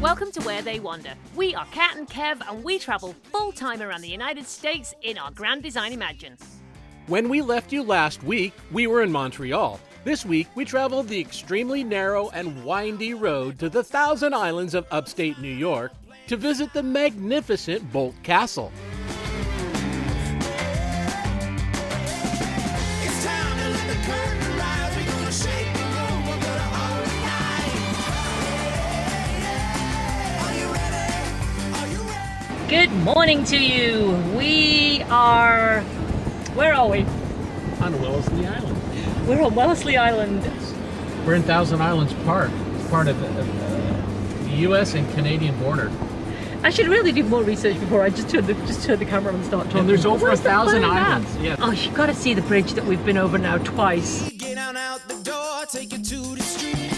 Welcome to Where They Wander. We are Kat and Kev, and we travel full-time around the United States in our Grand Design Imagine. When we left you last week, we were in Montreal. This week, we traveled the extremely narrow and windy road to the Thousand Islands of upstate New York to visit the magnificent Boldt Castle. Good morning to you. Where are we? On Wellesley Island. We're on Wellesley Island. We're in Thousand Islands Park, part of the U.S. and Canadian border. I should really do more research before I just turn the camera on and start talking. And there's over 1,000 islands. Yeah. Oh, you've got to see the bridge that we've been over now twice. Get out the door, take it to the street.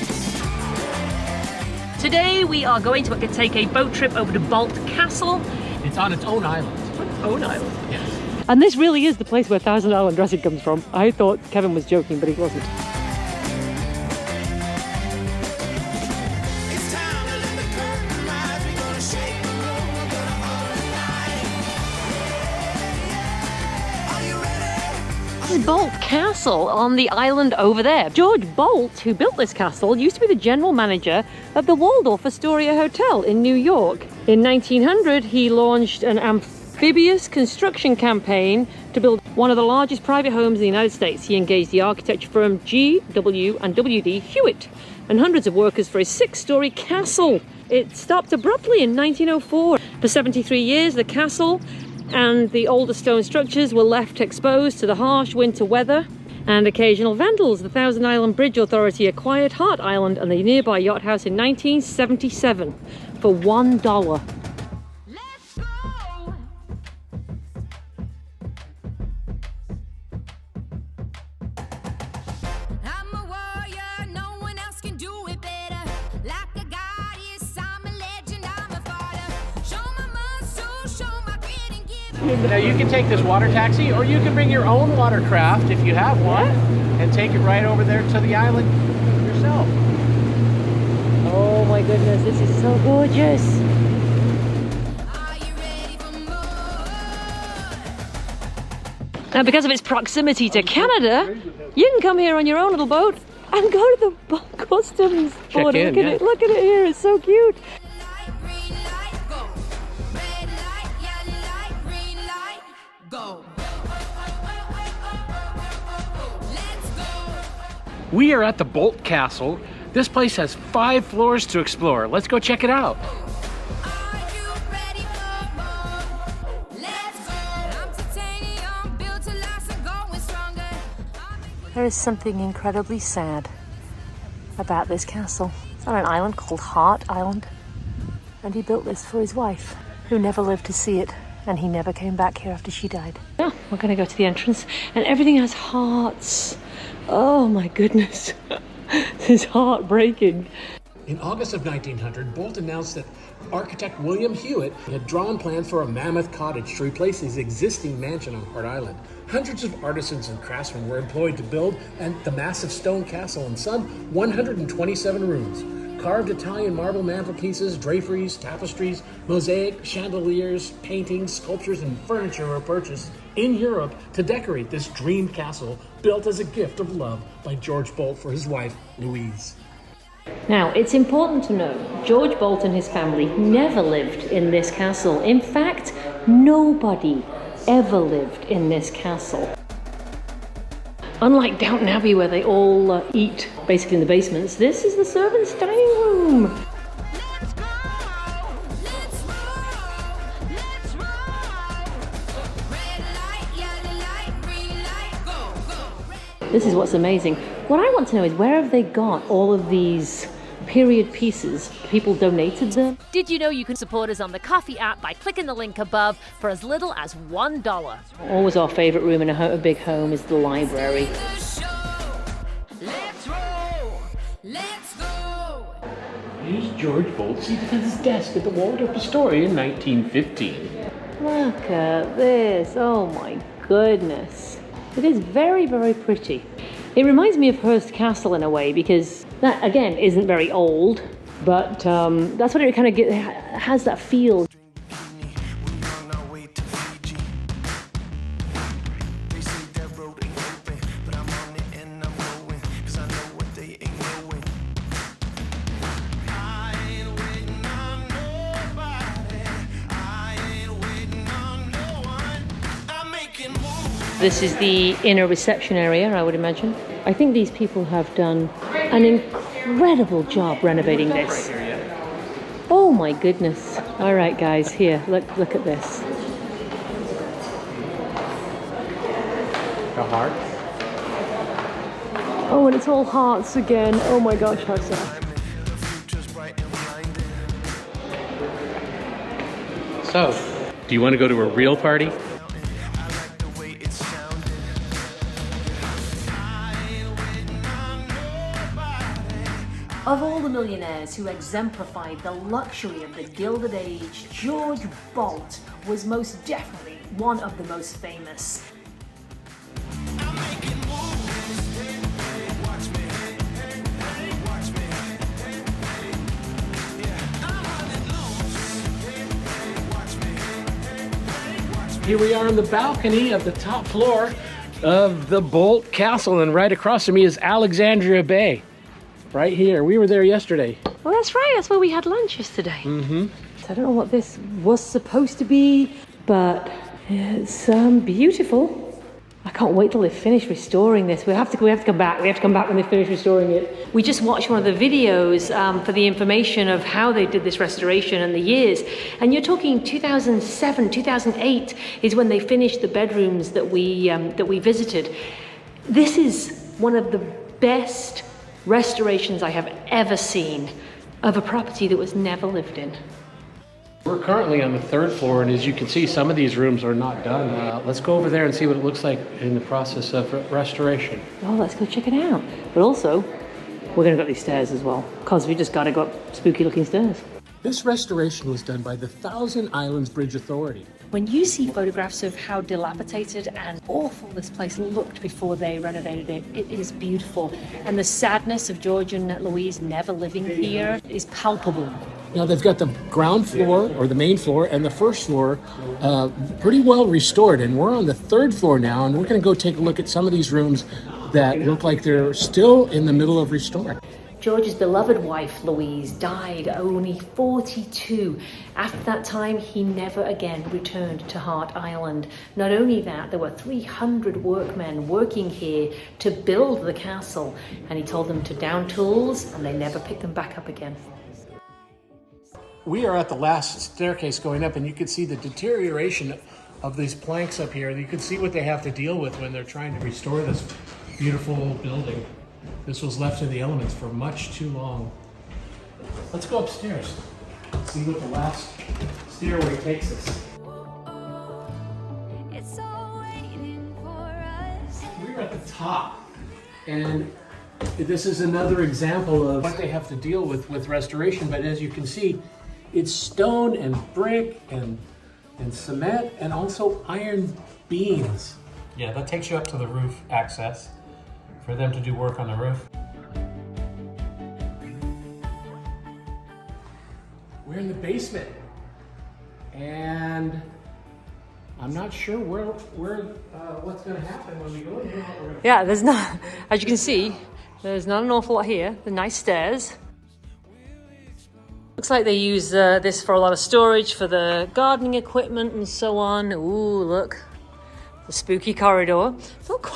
Today we are going to take a boat trip over to Boldt Castle. It's on its own island. Its own island? Yes. And this really is the place where Thousand Island dressing comes from. I thought Kevin was joking, but he wasn't. This is Boldt Castle on the island over there. George Boldt, who built this castle, used to be the general manager of the Waldorf Astoria Hotel in New York. In 1900, he launched an amphibious construction campaign to build one of the largest private homes in the United States. He engaged the architecture firm G.W. and W.D. Hewitt and hundreds of workers for a 6-story castle. It stopped abruptly in 1904. For 73 years, the castle and the older stone structures were left exposed to the harsh winter weather and occasional vandals. The Thousand Island Bridge Authority acquired Hart Island and the nearby yacht house in 1977 for $1. Let's go! I'm a warrior, no one else can do it better. Like a goddess, I'm a legend, I'm a fighter. Show my muscle, show my grit and give. Now you can take this water taxi, or you can bring your own watercraft if you have one, and take it right over there to the island yourself. Oh my goodness, this is so gorgeous. Are you ready for more? Now, because of its proximity to Canada, you can come here on your own little boat and go to the Boldt Customs border. in, Look at it here, it's so cute. Light, green light, go. Red light, yellow light, green light, go. Let's go. We are at the Boldt Castle. This place has 5 floors to explore. Let's go check it out. Are you ready for more? Let's go. I'm titanium, built to last and going stronger. There is something incredibly sad about this castle. It's on an island called Hart Island, and he built this for his wife, who never lived to see it, and he never came back here after she died. Now, we're going to go to the entrance, and everything has hearts. Oh my goodness. This is heartbreaking. In August of 1900, Boldt announced that architect William Hewitt had drawn plans for a mammoth cottage to replace his existing mansion on Hart Island. Hundreds of artisans and craftsmen were employed to build the massive stone castle in some 127 rooms. Carved Italian marble mantelpieces, draperies, tapestries, mosaic, chandeliers, paintings, sculptures, and furniture were purchased in Europe to decorate this dream castle built as a gift of love by George Boldt for his wife, Louise. Now, it's important to know, George Boldt and his family never lived in this castle. In fact, nobody ever lived in this castle. Unlike Downton Abbey, where they all eat basically in the basements, this is the servants' dining room. Let's go. Let's roll. Let's roll. Red light, yellow light, green light, go, go. This is what's amazing. What I want to know is, where have they got all of these period pieces? People donated them. Did you know you can support us on the Coffee app by clicking the link above for as little as $1? Always our favorite room in a big home is the library. The show. Let's roll. Let's go. Here's George Boldt seated at his desk at the Waldorf Astoria in 1915. Look at this. Oh my goodness. It is very, very pretty. It reminds me of Hearst Castle in a way, because that, again, isn't very old. But that's what it kind of has that feel. This is the inner reception area, I would imagine. I think these people have done an incredible job renovating this. Oh my goodness. All right, guys, here, look at this. A heart. Oh, and it's all hearts again. Oh my gosh, how sad. So, do you want to go to a real party? Of all the millionaires who exemplified the luxury of the Gilded Age, George Boldt was most definitely one of the most famous. Here we are on the balcony of the top floor of the Boldt Castle, and right across from me is Alexandria Bay. Right here. We were there yesterday. Well, that's right. That's where we had lunch yesterday. Mm-hmm. So I don't know what this was supposed to be, but it's beautiful. I can't wait till they finish restoring this. We have to come back. We have to come back when they finish restoring it. We just watched one of the videos for the information of how they did this restoration and the years. And you're talking 2007, 2008 is when they finished the bedrooms that we visited. This is one of the best restorations I have ever seen of a property that was never lived in. We're currently on the 3rd floor, and as you can see, some of these rooms are not done. Let's go over there and see what it looks like in the process of restoration. Oh, let's go check it out. But also, we're going to go up these stairs as well, because we just got to go up spooky looking stairs. This restoration was done by the Thousand Islands Bridge Authority. When you see photographs of how dilapidated and awful this place looked before they renovated it, it is beautiful. And the sadness of George and Louise never living here is palpable. Now they've got the ground floor, or the main floor, and the first floor pretty well restored. And we're on the 3rd floor now, and we're going to go take a look at some of these rooms that look like they're still in the middle of restoring. George's beloved wife, Louise, died only 42. After that time, he never again returned to Hart Island. Not only that, there were 300 workmen working here to build the castle, and he told them to down tools, and they never picked them back up again. We are at the last staircase going up, and you can see the deterioration of these planks up here. You can see what they have to deal with when they're trying to restore this beautiful old building. This was left in the elements for much too long. Let's go upstairs. See what the last stairway takes us. It's all waiting for us. We're at the top, and this is another example of what they have to deal with restoration. But as you can see, it's stone and brick and cement, and also iron beams. Yeah, that takes you up to the roof access for them to do work on the roof. We're in the basement, and I'm not sure what's going to happen when we go in here. Yeah, there's not, as you can see, there's not an awful lot here. The nice stairs. Looks like they use this for a lot of storage for the gardening equipment and so on. Ooh, look. The spooky corridor.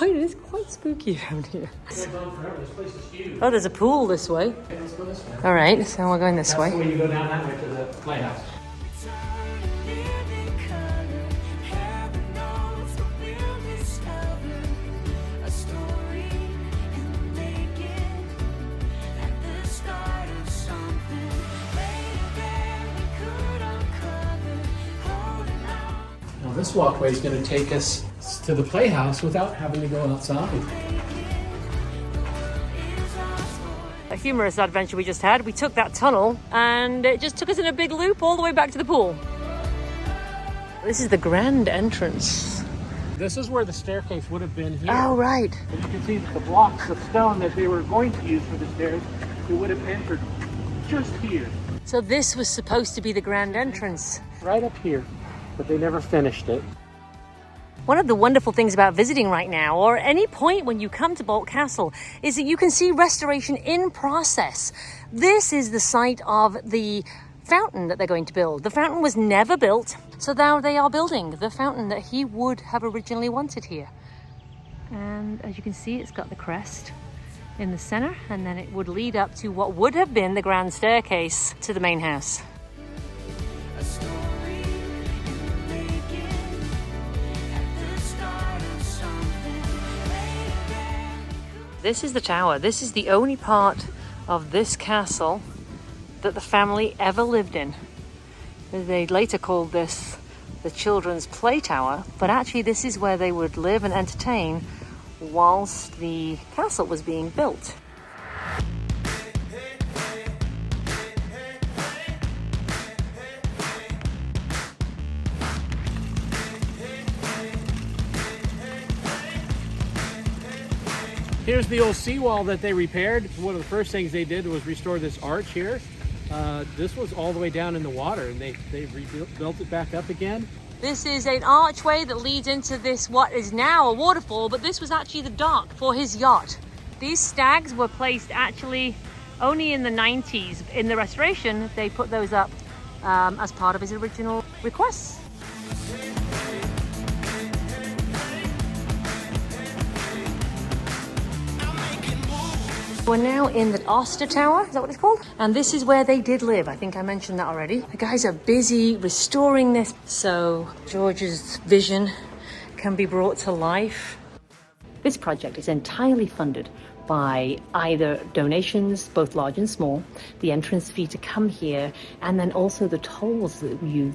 It is quite spooky around here. This place is huge. Oh, there's a pool this way. Let's go this way. All right, so we're going this way. That's the way you go down that way to the playhouse. Now this walkway is going to take us to the playhouse without having to go outside. A humorous adventure we just had. We took that tunnel and it just took us in a big loop all the way back to the pool. This is the grand entrance. This is where the staircase would have been here. Oh, right. As you can see, the blocks of stone that they were going to use for the stairs, they would have entered just here. So this was supposed to be the grand entrance. Right up here, but they never finished it. One of the wonderful things about visiting right now, or any point when you come to Boldt Castle, is that you can see restoration in process. This is the site of the fountain that they're going to build. The fountain was never built, so now they are building the fountain that he would have originally wanted here. And as you can see, it's got the crest in the center, and then it would lead up to what would have been the grand staircase to the main house. This is the tower. This is the only part of this castle that the family ever lived in. They later called this the children's play tower, but actually this is where they would live and entertain whilst the castle was being built. Here's the old seawall that they repaired. One of the first things they did was restore this arch here. This was all the way down in the water, and they rebuilt it back up again. This is an archway that leads into this, what is now a waterfall, but this was actually the dock for his yacht. These stags were placed actually only in the 90s. In the restoration, they put those up as part of his original requests. We're now in the Alster Tower, is that what it's called? And this is where they did live. I think I mentioned that already. The guys are busy restoring this, so George's vision can be brought to life. This project is entirely funded by either donations, both large and small, the entrance fee to come here, and then also the tolls that you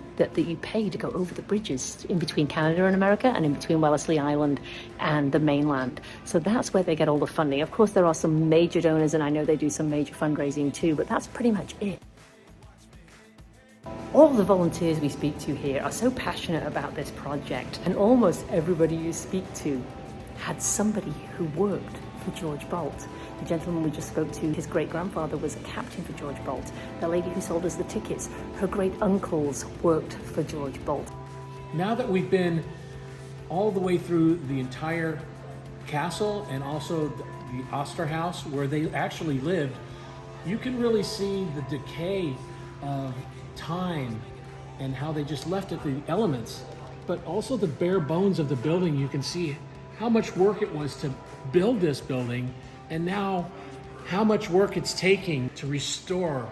pay to go over the bridges in between Canada and America and in between Wellesley Island and the mainland. So that's where they get all the funding. Of course, there are some major donors, and I know they do some major fundraising too, but that's pretty much it. All the volunteers we speak to here are so passionate about this project, and almost everybody you speak to had somebody who worked for George Boldt. The gentleman we just spoke to, his great-grandfather was a captain for George Boldt. The lady who sold us the tickets, her great-uncles worked for George Boldt. Now that we've been all the way through the entire castle and also the Alster house where they actually lived, you can really see the decay of time and how they just left it the elements, but also the bare bones of the building. You can see how much work it was to build this building, and now how much work it's taking to restore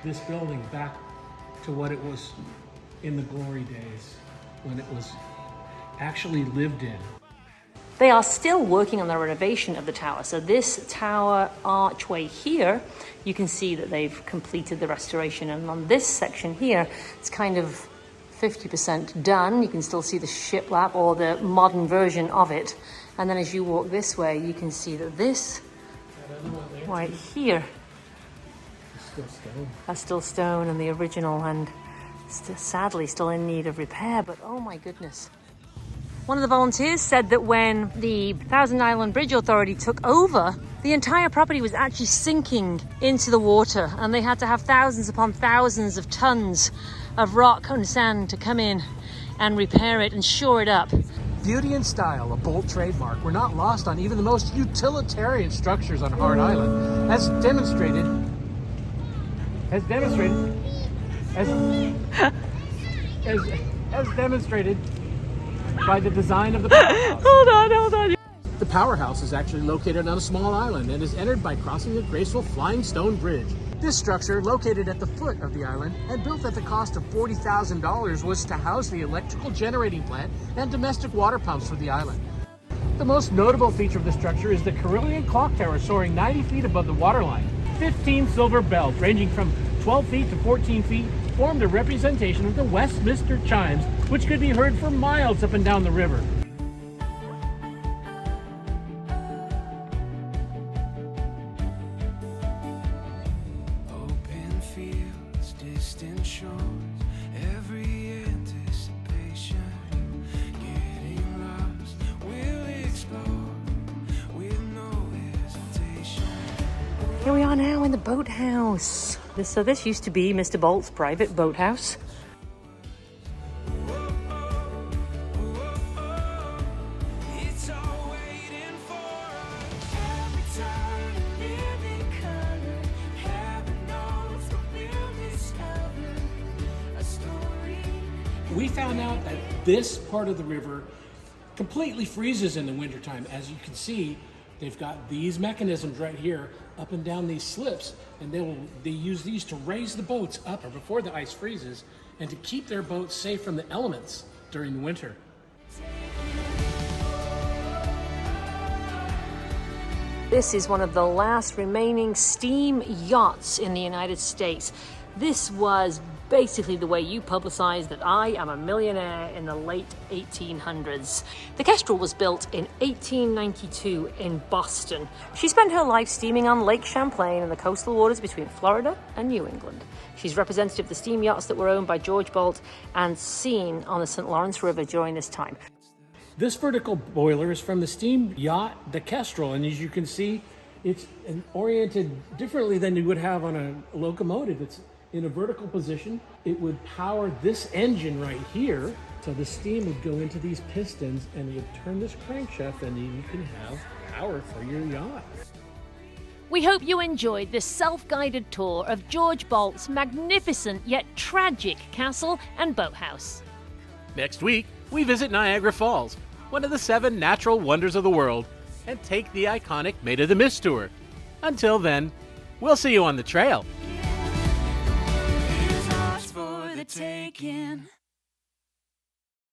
this building back to what it was in the glory days when it was actually lived in. They are still working on the renovation of the tower. So this tower archway here, you can see that they've completed the restoration. And on this section here, it's kind of 50% done. You can still see the shiplap or the modern version of it. And then as you walk this way, you can see that this right here are still stone and the original, and sadly still in need of repair, but oh my goodness. One of the volunteers said that when the Thousand Island Bridge Authority took over, the entire property was actually sinking into the water, and they had to have thousands upon thousands of tons of rock and sand to come in and repair it and shore it up. Beauty and style, a Boldt trademark, were not lost on even the most utilitarian structures on Hart Island, as demonstrated by the design of the Powerhouse. Hold on. The Powerhouse is actually located on a small island and is entered by crossing a graceful flying stone bridge. This structure, located at the foot of the island and built at the cost of $40,000, was to house the electrical generating plant and domestic water pumps for the island. The most notable feature of the structure is the Carillion clock tower soaring 90 feet above the waterline. 15 silver bells ranging from 12 feet to 14 feet formed a representation of the Westminster chimes, which could be heard for miles up and down the river. Open fields, distant shores, every anticipation, getting lost, we'll explore with no hesitation. Here we are now in the boathouse. So this used to be Mr. Boldt's private boathouse. It's all waiting for us. Every time we live in color, heaven knows what we'll discover. A story. We found out that this part of the river completely freezes in the wintertime. As you can see, they've got these mechanisms right here up and down these slips, and they use these to raise the boats up or before the ice freezes and to keep their boats safe from the elements during the winter. This is one of the last remaining steam yachts in the United States. This was basically the way you publicized that I am a millionaire in the late 1800s. The Kestrel was built in 1892 in Boston. She spent her life steaming on Lake Champlain and the coastal waters between Florida and New England. She's representative of the steam yachts that were owned by George Boldt and seen on the St. Lawrence River during this time. This vertical boiler is from the steam yacht, the Kestrel, and as you can see, it's oriented differently than you would have on a locomotive. It's in a vertical position. It would power this engine right here, so the steam would go into these pistons and you'd turn this crankshaft and you can have power for your yacht. We hope you enjoyed this self-guided tour of George Boldt's magnificent yet tragic castle and boathouse. Next week, we visit Niagara Falls, one of the 7 natural wonders of the world, and take the iconic Maid of the Mist tour. Until then, we'll see you on the trail. For the taking.